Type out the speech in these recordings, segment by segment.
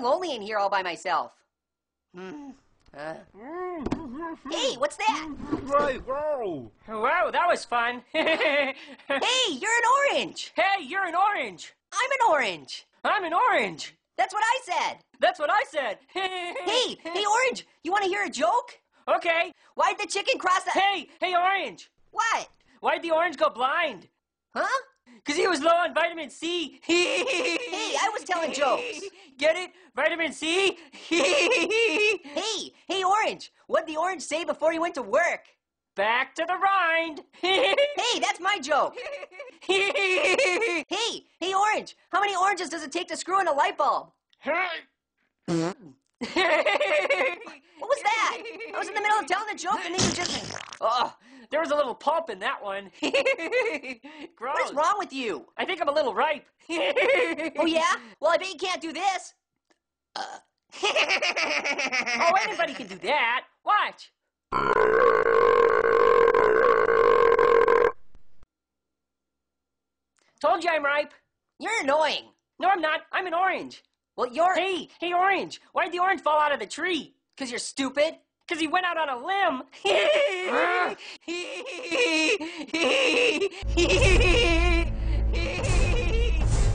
of lonely in here all by myself. Hey, what's that? Hey, whoa! Wow, that was fun. Hey, Hey, you're an orange. you're an orange. I'm an orange. I'm an orange. That's what I said. That's what I said. Hey, orange, you want to hear a joke? Okay. Why'd the chicken cross the... Hey, orange. What? Why'd the orange go blind? Huh? Because he was low on vitamin C. Hey, I was telling jokes. Get it? Vitamin C? Hey, orange, what'd the orange say before he went to work? Back to the rind. Hey, that's my joke. Hey, orange, how many oranges does it take to screw in a light bulb? What was that? I was in the middle of telling a joke and then you just... Oh, there was a little pulp in that one. Gross. What is wrong with you? I think I'm a little ripe. Oh, yeah? Well, I bet you can't do this. Oh, anybody can do that. Watch. Told you I'm ripe. You're annoying. No, I'm not. I'm an orange. Well, you're... Hey, orange. Why'd the orange fall out of the tree? Because you're stupid. Because he went out on a limb.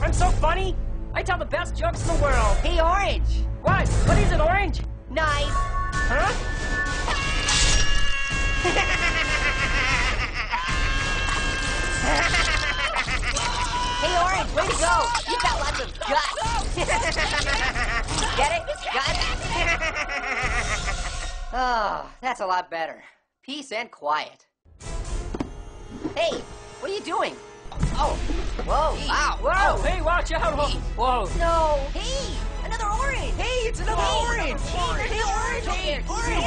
I'm so funny. I tell the best jokes in the world. Hey, orange. What? What is it, orange? Knife. Huh? Hey, orange, way to go. You got lots of guts. Get it? Guts? Oh, that's a lot better. Peace and quiet. Hey, what are you doing? Oh, whoa, wow. Whoa, Oh. hey, watch out. Whoa. No. Hey, another orange. Hey, it's another orange. Hey, orange. Hey, orange.